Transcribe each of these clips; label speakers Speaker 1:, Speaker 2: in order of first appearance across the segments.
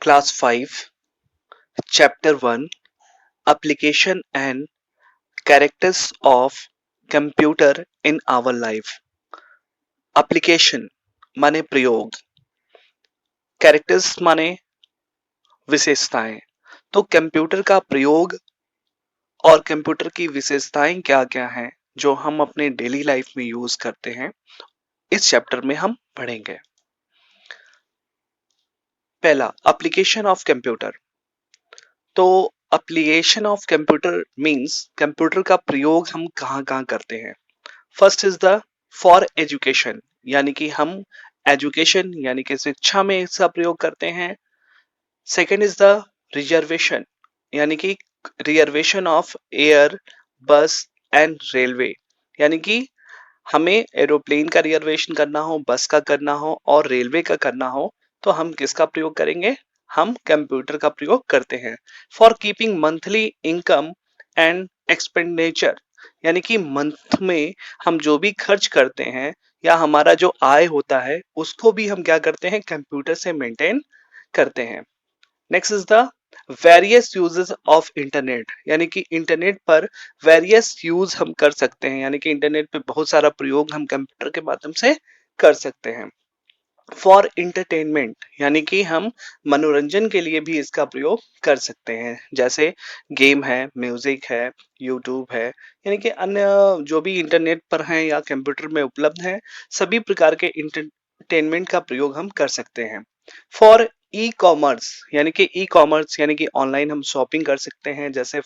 Speaker 1: Class 5, Chapter 1, Application and Characters of Computer in Our Life. Application माने प्रयोग, Characters माने विशेषताएं। तो कंप्यूटर का प्रयोग और कंप्यूटर की विशेषताएं क्या क्या हैं जो हम अपने डेली लाइफ में यूज करते हैं, इस चैप्टर में हम पढ़ेंगे। पहला, एप्लीकेशन ऑफ कंप्यूटर। तो application of computer means computer का प्रयोग हम कहाँ कहाँ करते हैं। First is the for education, यानी कि हम एजुकेशन यानी कि शिक्षा में इसका प्रयोग करते हैं। सेकेंड इज द रिजर्वेशन, यानी कि रिजर्वेशन ऑफ एयर, बस एंड रेलवे, यानी कि हमें एरोप्लेन का रिजर्वेशन करना हो, बस का करना हो और रेलवे का करना हो, तो हम किसका प्रयोग करेंगे? हम कंप्यूटर का प्रयोग करते हैं। For keeping monthly income and expenditure, यानी कि मंथ में हम जो भी खर्च करते हैं या हमारा जो आय होता है उसको भी हम क्या करते हैं? कंप्यूटर से मेंटेन करते हैं। Next is the various uses of internet, यानी कि इंटरनेट पर वेरियस यूज हम कर सकते हैं, यानी कि इंटरनेट पे बहुत सारा प्रयोग हम कंप्यूटर के माध्यम से कर सकते हैं। फॉर इंटरटेनमेंट, यानी कि हम मनोरंजन के लिए भी इसका प्रयोग कर सकते हैं, जैसे गेम है, म्यूजिक है, यूट्यूब है, यानी कि अन्य जो भी इंटरनेट पर हैं या कंप्यूटर में उपलब्ध हैं, सभी प्रकार के इंटरटेनमेंट का प्रयोग हम कर सकते हैं। फॉर ई कॉमर्स, यानी कि ई कॉमर्स यानी कि ऑनलाइन हम शॉपिंग कर सकते हैं, जैसे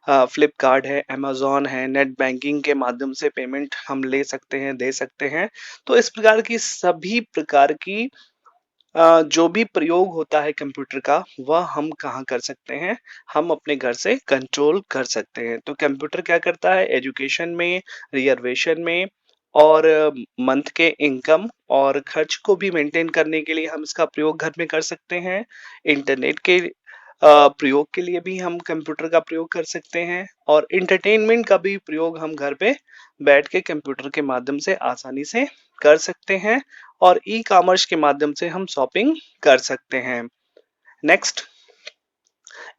Speaker 1: फ्लिपकार्ट है, अमेजोन है, नेट बैंकिंग के माध्यम से पेमेंट हम ले सकते हैं, दे सकते हैं। तो इस प्रकार की सभी प्रकार की जो भी प्रयोग होता है कंप्यूटर का, वह हम कहाँ कर सकते हैं? हम अपने घर से कंट्रोल कर सकते हैं। तो कंप्यूटर क्या करता है? एजुकेशन में, रिजर्वेशन में और मंथ के इनकम और खर्च को भी मेंटेन करने के लिए हम इसका प्रयोग घर में कर सकते हैं। इंटरनेट के प्रयोग के लिए भी हम कंप्यूटर का प्रयोग कर सकते हैं और इंटरटेनमेंट का भी प्रयोग हम घर पे बैठ के कंप्यूटर के माध्यम से आसानी से कर सकते हैं और ई कॉमर्स के माध्यम से हम शॉपिंग कर सकते हैं। नेक्स्ट,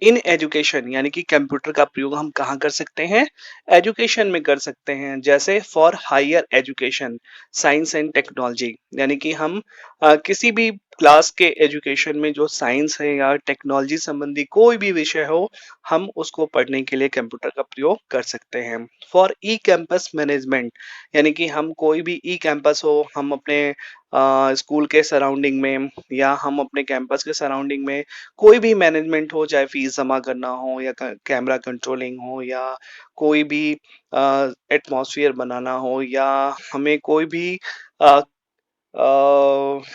Speaker 1: इन एजुकेशन, यानी कि कंप्यूटर का प्रयोग हम कहाँ कर सकते हैं? एजुकेशन में कर सकते हैं, जैसे for higher education, science and technology, यानी कि हम किसी भी क्लास के एजुकेशन में जो साइंस है या टेक्नोलॉजी संबंधी कोई भी विषय हो, हम उसको पढ़ने के लिए कंप्यूटर का प्रयोग कर सकते हैं। फॉर ई कैंपस मैनेजमेंट, यानी कि हम कोई भी ई कैंपस हो, हम अपने स्कूल के सराउंडिंग में या हम अपने कैंपस के सराउंडिंग में कोई भी मैनेजमेंट हो, चाहे फीस जमा करना हो या कैमरा कंट्रोलिंग हो या कोई भी एटमॉस्फेयर बनाना हो या हमें कोई भी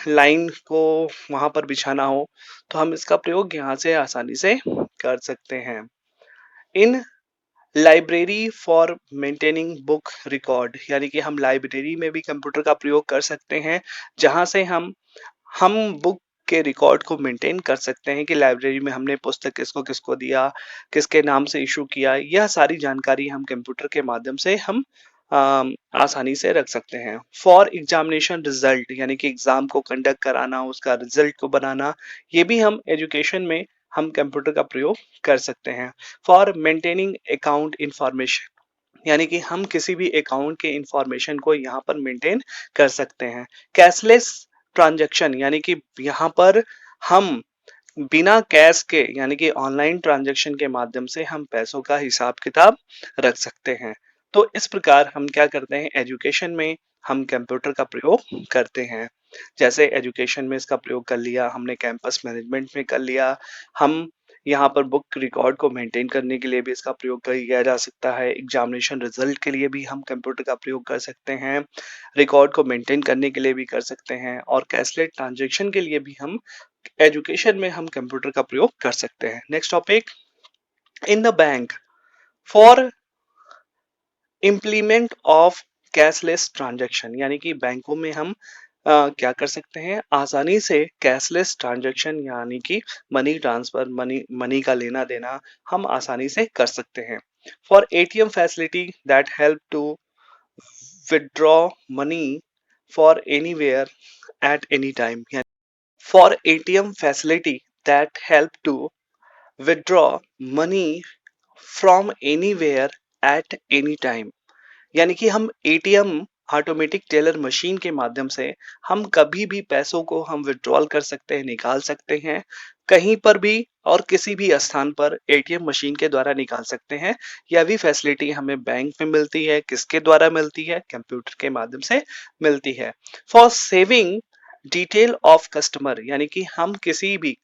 Speaker 1: लाइन को वहां पर बिछाना हो, तो हम इसका प्रयोग यहाँ से आसानी से कर सकते हैं। इन library for maintaining book record, यानी कि हम लाइब्रेरी में भी कंप्यूटर का प्रयोग कर सकते हैं, जहां से हम बुक के रिकॉर्ड को मेंटेन कर सकते हैं कि लाइब्रेरी में हमने पुस्तक किसको किसको दिया, किसके नाम से इशू किया, यह सारी जानकारी हम कंप्यूटर के माध्यम से हम आसानी से रख सकते हैं। फॉर एग्जामिनेशन रिजल्ट, यानी कि एग्जाम को कंडक्ट कराना, उसका रिजल्ट को बनाना, ये भी हम एजुकेशन में हम कंप्यूटर का प्रयोग कर सकते हैं। फॉर मेंटेनिंग अकाउंट इंफॉर्मेशन, यानी कि हम किसी भी अकाउंट के इंफॉर्मेशन को यहाँ पर मेंटेन कर सकते हैं। कैशलेस ट्रांजैक्शन, यानी कि यहाँ पर हम बिना कैश के यानी कि ऑनलाइन ट्रांजैक्शन के माध्यम से हम पैसों का हिसाब किताब रख सकते हैं। तो इस प्रकार हम क्या करते हैं? एजुकेशन में हम कंप्यूटर का प्रयोग करते हैं। जैसे एजुकेशन में इसका प्रयोग कर लिया हमने, कैंपस मैनेजमेंट में कर लिया, हम यहाँ पर बुक रिकॉर्ड को मेंटेन करने के लिए भी इसका प्रयोग किया जा सकता है, एग्जामिनेशन रिजल्ट के लिए भी हम कंप्यूटर का प्रयोग कर सकते हैं, रिकॉर्ड को मेंटेन करने के लिए भी कर सकते हैं और कैशलेस ट्रांजैक्शन के लिए भी हम एजुकेशन में हम कंप्यूटर का प्रयोग कर सकते हैं। Next topic, in the bank for implement of cashless transaction, यानी कि बैंकों में हम क्या कर सकते हैं? आसानी से कैशलेस ट्रांजैक्शन यानी कि मनी ट्रांसफर, मनी का लेना देना हम आसानी से कर सकते हैं। For ATM facility that help to withdraw money for anywhere at any time, for ATM facility that help to withdraw money from anywhere at any time। यानी कि हम एटीएम ऑटोमेटिक टेलर मशीन के माध्यम से हम कभी भी पैसों को हम विड्रॉल कर सकते हैं, निकाल सकते हैं, कहीं पर भी और किसी भी स्थान पर एटीएम मशीन के द्वारा निकाल सकते हैं। यह भी फैसिलिटी हमें बैंक में मिलती है, किसके द्वारा मिलती है, कंप्यूटर के माध्यम से मिलती है। For saving detail of customer, यानी कि हम किसी भी,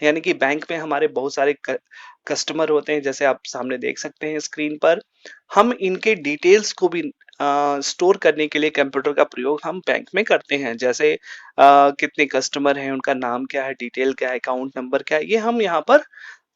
Speaker 1: यानी कि बैंक में हमारे बहुत सारे कस्टमर होते हैं, जैसे आप सामने देख सकते हैं स्क्रीन पर। हम इनके डिटेल्स को भी स्टोर करने के लिए कंप्यूटर का प्रयोग हम बैंक में करते हैं, जैसे कितने कस्टमर हैं, उनका नाम क्या है, डिटेल क्या है, अकाउंट नंबर क्या है, ये हम यहाँ पर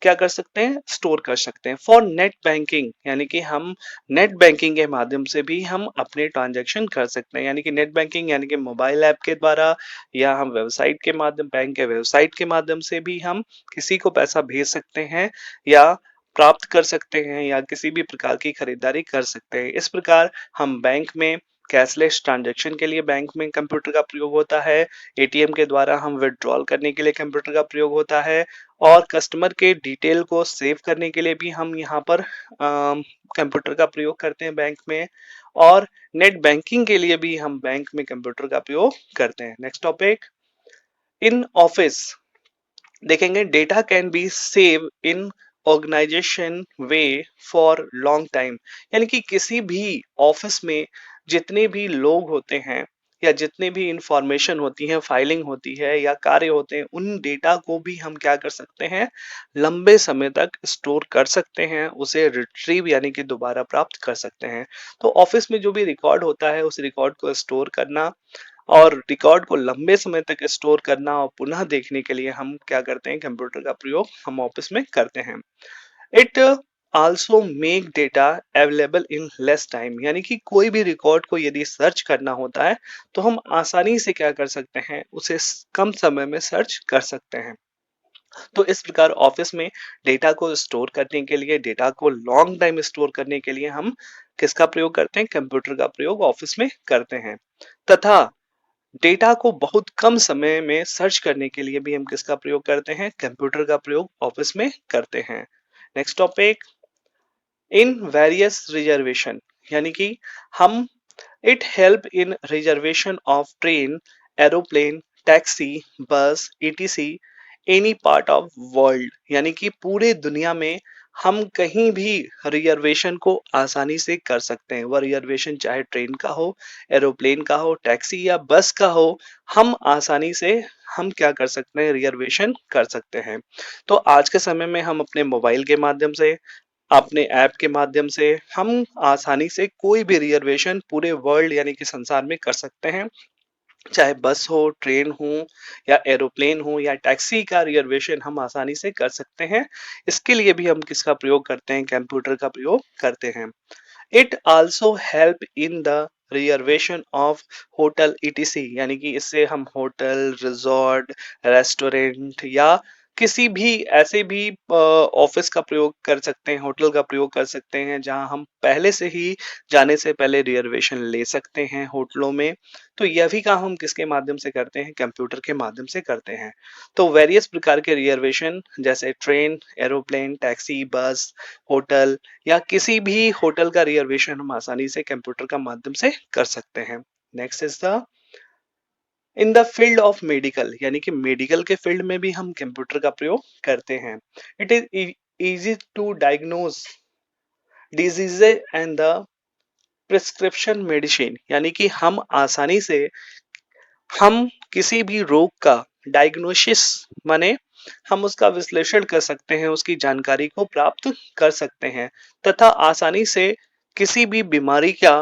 Speaker 1: क्या कर सकते हैं, स्टोर कर सकते हैं। फॉर नेट बैंकिंग, यानी कि हम नेट बैंकिंग के माध्यम से भी हम अपने ट्रांजैक्शन कर सकते हैं, यानी कि नेट बैंकिंग यानी कि मोबाइल ऐप के द्वारा, या हम वेबसाइट के माध्यम, बैंक के वेबसाइट के माध्यम से भी हम किसी को पैसा भेज सकते हैं या प्राप्त कर सकते हैं, या किसी भी प्रकार की खरीदारी कर सकते हैं। इस प्रकार हम बैंक में कैशलेस ट्रांजैक्शन के लिए बैंक में कंप्यूटर का प्रयोग होता है, एटीएम के द्वारा हम विड्रॉल करने के लिए कंप्यूटर का प्रयोग होता है, और कस्टमर के डिटेल को सेव करने के लिए भी हम यहाँ पर कंप्यूटर का प्रयोग करते हैं बैंक में, और नेट बैंकिंग के लिए भी हम बैंक में कंप्यूटर का प्रयोग करते हैं। नेक्स्ट टॉपिक, इन ऑफिस देखेंगे, data can be save in organization way for long time, यानी कि किसी भी ऑफिस में जितने भी लोग होते हैं या जितने भी इंफॉर्मेशन होती है, फाइलिंग होती है या कार्य होते हैं, उन डेटा को भी हम क्या कर सकते हैं, लंबे समय तक स्टोर कर सकते हैं, उसे रिट्रीव यानी कि दोबारा प्राप्त कर सकते हैं। तो ऑफिस में जो भी रिकॉर्ड होता है उस रिकॉर्ड को स्टोर करना और रिकॉर्ड को लंबे समय तक स्टोर करना और पुनः देखने के लिए हम क्या करते हैं, कंप्यूटर का प्रयोग हम ऑफिस में करते हैं। It also make data available in less time, यानी कि कोई भी रिकॉर्ड को यदि सर्च करना होता है तो हम आसानी से क्या कर सकते हैं, उसे कम समय में सर्च कर सकते हैं। तो इस प्रकार ऑफिस में डेटा को स्टोर करने के लिए, डेटा को लॉन्ग टाइम स्टोर करने के लिए हम किसका प्रयोग करते हैं, कंप्यूटर का प्रयोग ऑफिस में करते हैं। तथा डेटा को बहुत कम समय में सर्च करने के लिए भी हम किसका प्रयोग करते हैं, कंप्यूटर का प्रयोग ऑफिस में करते हैं। Next topic, in various reservation, यानी कि हम it help in reservation of train, aeroplane, taxi, bus, ETC any part of world, यानी कि पूरे दुनिया में हम कहीं भी रिजर्वेशन को आसानी से कर सकते हैं। वह रिजर्वेशन चाहे ट्रेन का हो, एरोप्लेन का हो, टैक्सी या बस का हो, हम आसानी से हम क्या कर सकते हैं, रिजर्वेशन कर सकते हैं। तो आज के समय में हम अपने मोबाइल के माध्यम से, अपने ऐप के माध्यम से हम आसानी से कोई भी रिजर्वेशन पूरे वर्ल्ड यानी कि संसार में कर सकते हैं, चाहे बस हो, ट्रेन हो या एरोप्लेन हो या टैक्सी का रिजर्वेशन हम आसानी से कर सकते हैं। इसके लिए भी हम किसका प्रयोग करते हैं, कंप्यूटर का प्रयोग करते हैं। It also help in the reservation of hotel etc, यानी कि इससे हम होटल, रिजॉर्ट, रेस्टोरेंट या किसी भी ऐसे भी ऑफिस का प्रयोग कर सकते हैं, होटल का प्रयोग कर सकते हैं, जहां हम पहले से ही जाने से पहले रिजर्वेशन ले सकते हैं होटलों में। तो यह भी काम हम किसके माध्यम से करते हैं, कंप्यूटर के माध्यम से करते हैं। तो वेरियस प्रकार के रिजर्वेशन जैसे ट्रेन, एरोप्लेन, टैक्सी, बस, होटल या किसी भी होटल का रिजर्वेशन हम आसानी से कंप्यूटर का माध्यम से कर सकते हैं। Next is the in the field of medical, यानी कि मेडिकल के फील्ड में भी हम कंप्यूटर का प्रयोग करते हैं। It is easy to diagnose diseases and the prescription medicine, यानी कि हम आसानी से हम किसी भी रोग का डायग्नोसिस माने हम उसका विश्लेषण कर सकते हैं, उसकी जानकारी को प्राप्त कर सकते हैं, तथा आसानी से किसी भी बीमारी का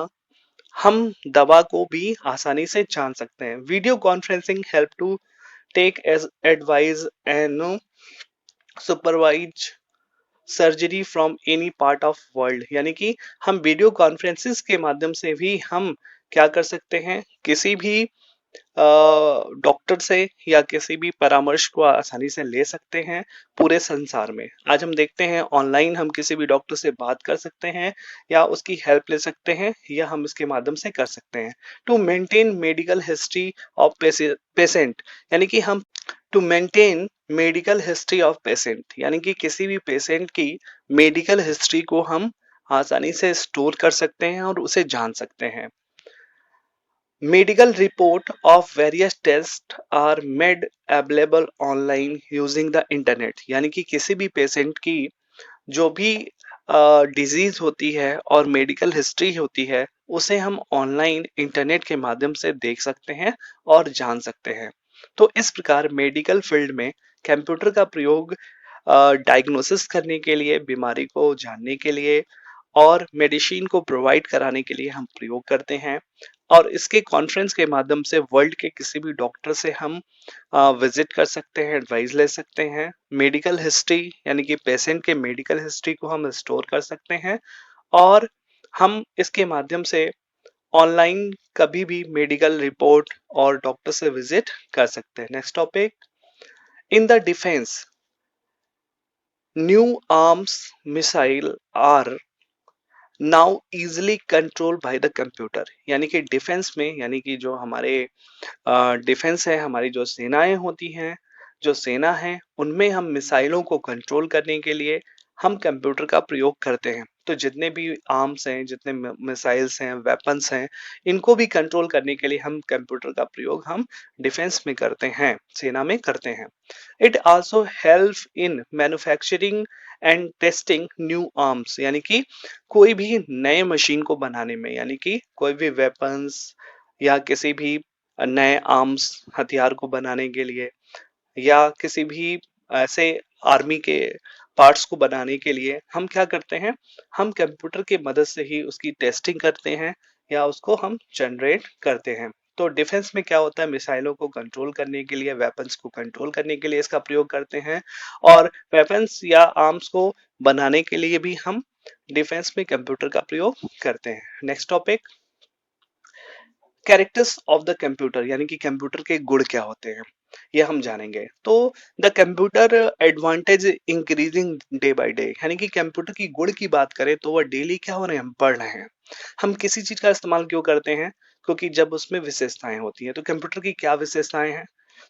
Speaker 1: हम दवा को भी आसानी से जान सकते हैं। Video conferencing help to take as advice and supervise surgery from any part of world, यानी कि हम वीडियो कॉन्फ्रेंसिस के माध्यम से भी हम क्या कर सकते हैं, किसी भी डॉक्टर से या किसी भी परामर्श को आसानी से ले सकते हैं पूरे संसार में। आज हम देखते हैं ऑनलाइन हम किसी भी डॉक्टर से बात कर सकते हैं या उसकी हेल्प ले सकते हैं या हम इसके माध्यम से कर सकते हैं। To maintain medical history of patient, यानी कि हम to maintain medical history of patient, यानी कि किसी भी पेशेंट की मेडिकल हिस्ट्री को हम आसानी से स्टोर कर सकते हैं और उसे जान सकते हैं। Medical report of various tests are made available online using the internet, यानी कि किसी भी पेशेंट की जो भी डिजीज होती है और मेडिकल हिस्ट्री होती है उसे हम ऑनलाइन इंटरनेट के माध्यम से देख सकते हैं और जान सकते हैं। तो इस प्रकार मेडिकल फील्ड में कंप्यूटर का प्रयोग डायग्नोसिस करने के लिए, बीमारी को जानने के लिए और मेडिसिन को प्रोवाइड कराने के लिए हम प्रयोग करते हैं। और इसके कॉन्फ्रेंस के माध्यम से वर्ल्ड के किसी भी डॉक्टर से हम विजिट कर सकते हैं, एडवाइस ले सकते हैं। मेडिकल हिस्ट्री यानी कि पेशेंट के मेडिकल हिस्ट्री को हम स्टोर कर सकते हैं और हम इसके माध्यम से ऑनलाइन कभी भी मेडिकल रिपोर्ट और डॉक्टर से विजिट कर सकते हैं। Next topic, in the defence new arms missile are now easily control by the computer, यानी कि डिफेंस में, यानी कि जो हमारे डिफेंस है, हमारी जो सेनाएं होती हैं, जो सेना है उनमें हम मिसाइलों को कंट्रोल करने के लिए हम कंप्यूटर का प्रयोग करते हैं। तो जितने भी आर्म्स हैं, जितने मिसाइल्स हैं, वेपन्स हैं, इनको भी कंट्रोल करने के लिए हम कंप्यूटर का प्रयोग हम डिफेंस में करते हैं, सेना में करते हैं। It also help in manufacturing and testing new arms, यानी कि कोई भी नए मशीन को बनाने में, यानी कि कोई भी वेपन्स या किसी भी नए आर्म्स हथियार को बनाने के लिए या किसी भी ऐसे आर्मी के पार्ट्स को बनाने के लिए हम क्या करते हैं, हम कंप्यूटर की मदद से ही उसकी टेस्टिंग करते हैं या उसको हम जनरेट करते हैं। तो डिफेंस में क्या होता है, मिसाइलों को कंट्रोल करने के लिए, वेपन्स को कंट्रोल करने के लिए इसका प्रयोग करते हैं और वेपन्स या आर्म्स को बनाने के लिए भी हम डिफेंस में कंप्यूटर का प्रयोग करते हैं। Next topic, characters of the computer, यानी कि कंप्यूटर के गुण क्या होते हैं ये हम जानेंगे। तो the computer advantage increasing day by day, यानी कि कंप्यूटर की गुण की बात करें तो वह डेली क्या हो रहे हैं, हम बढ़ रहे हैं। हम किसी चीज का इस्तेमाल क्यों करते हैं, क्योंकि जब उसमें विशेषताएं होती हैं। तो कंप्यूटर की क्या विशेषताएं हैं,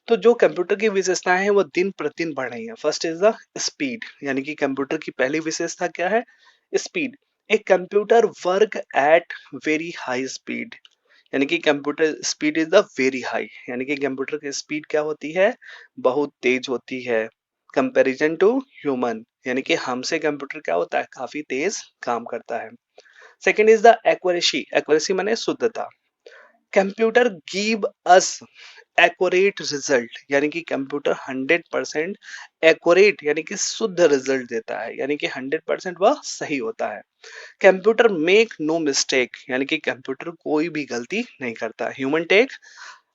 Speaker 1: तो जो कंप्यूटर की विशेषताएं हैं वो दिन प्रतिदिन बढ़ रही है। फर्स्ट इज द स्पीड, यानी कि कंप्यूटर की पहली विशेषता क्या है, स्पीड। एक computer work at very high speed, यानी कि computer speed is the very high, यानी कि कंप्यूटर की स्पीड क्या होती है, बहुत तेज होती है कंपैरिजन टू ह्यूमन, यानी कि हमसे कंप्यूटर क्या होता है, काफी तेज काम करता है। Second is the accuracy, accuracy माने शुद्धता। कंप्यूटर गिव अस एक्यूरेट रिजल्ट, यानी कि कंप्यूटर 100% एक्यूरेट यानी कि शुद्ध रिजल्ट देता है, यानी कि 100% वह सही होता है। कंप्यूटर मेक नो मिस्टेक, यानी कि कंप्यूटर कोई भी गलती नहीं करता। Human take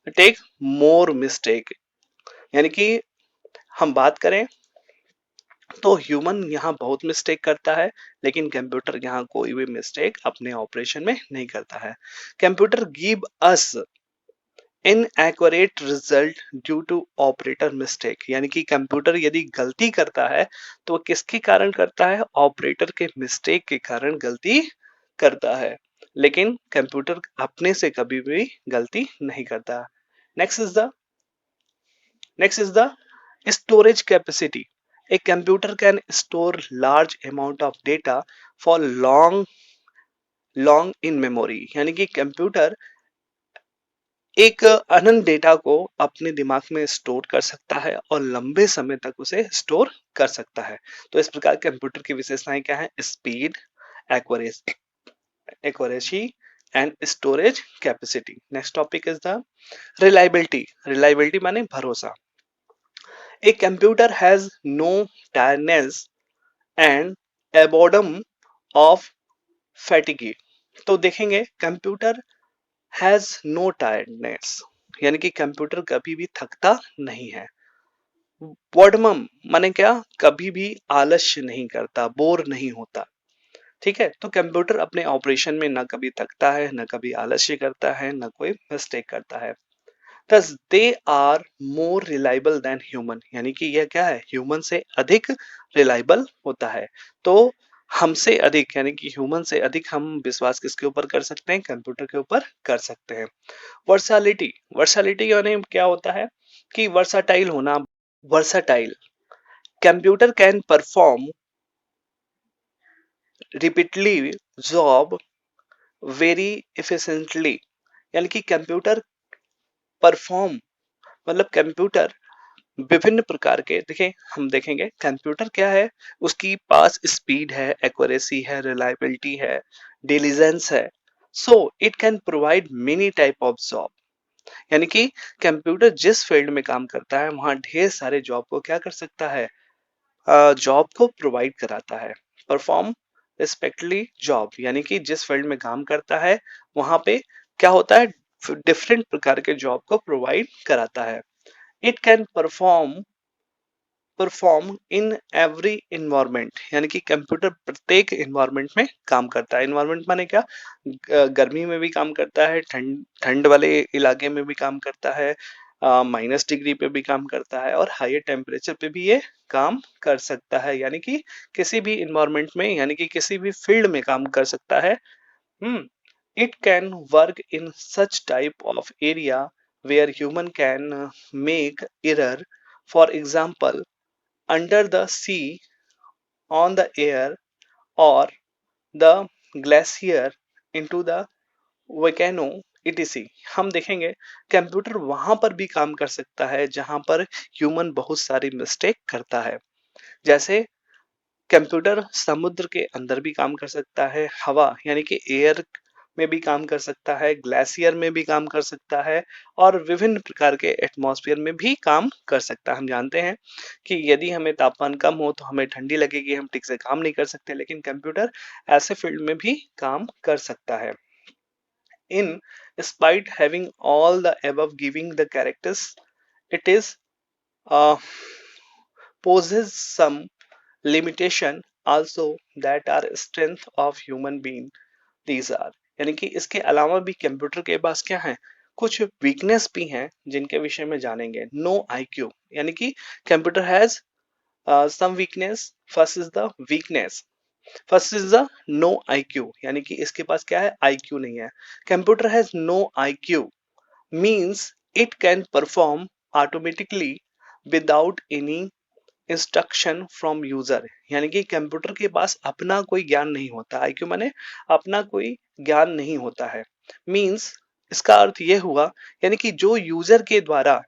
Speaker 1: take more mistake, यानी कि हम बात करें तो ह्यूमन यहाँ बहुत मिस्टेक करता है, लेकिन कंप्यूटर यहाँ कोई भी मिस्टेक अपने ऑपरेशन में नहीं करता है। Computer give us inaccurate result due to operator mistake, यानी कि कंप्यूटर यदि गलती करता है तो वो किसके कारण करता है, ऑपरेटर के मिस्टेक के कारण गलती करता है, लेकिन कंप्यूटर अपने से कभी भी गलती नहीं करता। Next is the next is the storage capacity. A computer can store large amount of data for long in memory, यानी कि कंप्यूटर एक अनंत डेटा को अपने दिमाग में स्टोर कर सकता है और लंबे समय तक उसे स्टोर कर सकता है। तो इस प्रकार कंप्यूटर की विशेषताएं क्या है, speed, accuracy accuracy and storage capacity. Next topic is the reliability, reliability माने भरोसा। A computer has no tiredness and a boredom of fatigue. तो देखेंगे कंप्यूटर हैज नो टायर्डनेस, यानी कि कंप्यूटर कभी भी थकता नहीं है। बोर्डमम माने क्या, कभी भी आलस्य नहीं करता, बोर नहीं होता। ठीक है, तो कंप्यूटर अपने ऑपरेशन में ना कभी थकता है, ना कभी आलस्य करता है, ना कोई मिस्टेक करता है। thus they are more reliable than human, यानी कि यह क्या है, ह्यूमन से अधिक रिलायबल होता है। तो हमसे अधिक यानी कि ह्यूमन से अधिक हम विश्वास किसके ऊपर कर सकते हैं, कंप्यूटर के ऊपर कर सकते हैं। वर्सालिटी, वर्सालिटी यानी क्या होता है कि वर्साटाइल होना। Versatile, computer can perform repeatedly job very efficiently, यानी कि कंप्यूटर परफॉर्म, मतलब कंप्यूटर विभिन्न प्रकार के, देखिए हम देखेंगे कंप्यूटर क्या है, उसकी पास स्पीड है, एक्यूरेसी है, रिलायबिलिटी है, डिलीजेंस है। So it can provide many type of job, यानी कि कंप्यूटर जिस फील्ड में काम करता है वहां ढेर सारे जॉब को क्या कर सकता है, जॉब को प्रोवाइड कराता है। परफॉर्म रिस्पेक्टली जॉब, यानी कि जिस फील्ड में काम करता है वहां पे क्या होता है, डिफरेंट प्रकार के जॉब को प्रोवाइड कराता है। It can perform in every environment, यानी कि कंप्यूटर प्रत्येक इन्वायरमेंट में काम करता है। इन्वायरमेंट माने क्या, गर्मी में भी काम करता है, ठंड ठंड वाले इलाके में भी काम करता है, माइनस डिग्री पे भी काम करता है, और हायर टेम्परेचर पे भी ये काम कर सकता है, यानी कि किसी भी इन्वायरमेंट में, यानी कि किसी भी फील्ड में काम कर सकता है। It can work in such type of area where human can make error, for example under the sea, on the air, or the glacier into the volcano etc। हम देखेंगे कंप्यूटर वहां पर भी काम कर सकता है जहां पर ह्यूमन बहुत सारी मिस्टेक करता है। जैसे कंप्यूटर समुद्र के अंदर भी काम कर सकता है, हवा यानी कि एयर में भी काम कर सकता है, ग्लेशियर में भी काम कर सकता है, और विभिन्न प्रकार के एटमॉस्फेयर में भी काम कर सकता है। हम जानते हैं कि यदि हमें तापमान कम हो तो हमें ठंडी लगेगी, हम ठीक से काम नहीं कर सकते, लेकिन कंप्यूटर ऐसे फील्ड में भी काम कर सकता है। In spite having all the above giving the characters, it is uh, poses some limitation also that are strength of human being these are। यानी कि इसके अलावा भी कंप्यूटर के पास क्या है, कुछ वीकनेस भी हैं जिनके विषय में जानेंगे। नो आईक्यू, यानी कि computer has some weakness. First is the weakness, first is the no IQ, यानी कि इसके पास क्या है, आईक्यू नहीं है। Computer has no IQ means it can perform automatically without any instruction from user, यानी कि कंप्यूटर के पास अपना कोई ज्ञान नहीं होता। आईक्यू माने अपना कोई ज्ञान नहीं होता है। मींस इसका अर्थ ये हुआ, यानी कि जो यूजर के द्वारा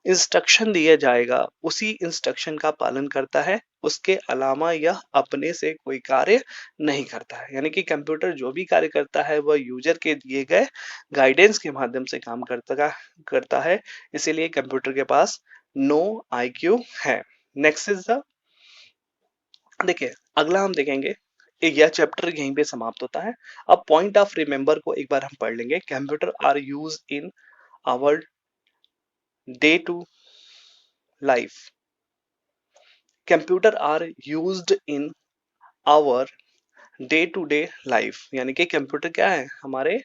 Speaker 1: इंस्ट्रक्शन दिया जाएगा उसी इंस्ट्रक्शन का पालन करता है, उसके अलावा यह अपने से कोई कार्य नहीं करता है। यानी कि कंप्यूटर जो भी कार्य करता है वह यूजर के दिए गए गाइडेंस के माध्यम से काम करता है। इसीलिए कंप्यूटर के पास नो आईक्यू है। नेक्स्ट इज द, देखिए अगला हम देखेंगे, यह चैप्टर यहीं पे समाप्त होता है। अब पॉइंट ऑफ रिमेंबर को एक बार हम पढ़ लेंगे। Computer are use in our day to life, computer are used in our day to day life, यानी कि कंप्यूटर क्या है, हमारे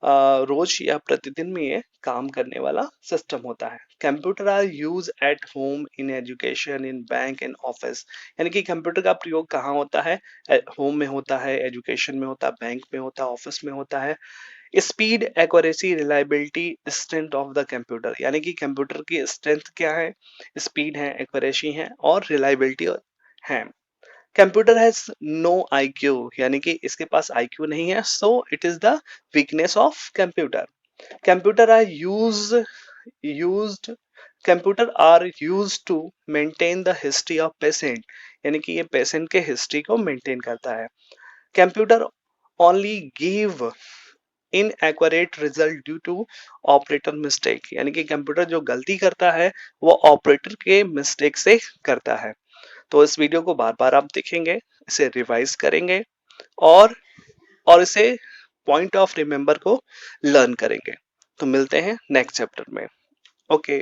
Speaker 1: रोज या प्रतिदिन में ये काम करने वाला सिस्टम होता है। Computer are use at home, in education, in bank, in office, यानी कि कंप्यूटर का प्रयोग कहाँ होता है, होम में होता है, एजुकेशन में होता है, बैंक में होता है, ऑफिस में होता है। Speed, accuracy, reliability, strength of the computer, यानी कि कंप्यूटर की स्ट्रेंथ क्या है, स्पीड है, एक्यूरेसी है, और रिलायबिलिटी है। कंप्यूटर हैज नो आईक्यू, यानी कि इसके पास आईक्यू नहीं है, so it is the weakness of computer. Computer are used computer are use to maintain the history of patient, यानी कि ये पेशेंट के हिस्ट्री को मेंटेन करता है। Computer only give inaccurate result due to operator mistake, यानी कि computer जो गलती करता है वो ऑपरेटर के मिस्टेक से करता है। तो इस वीडियो को बार बार आप देखेंगे, इसे रिवाइज करेंगे, और और इसे पॉइंट ऑफ रिमेंबर को लर्न करेंगे। तो मिलते हैं नेक्स्ट चैप्टर में। ओके।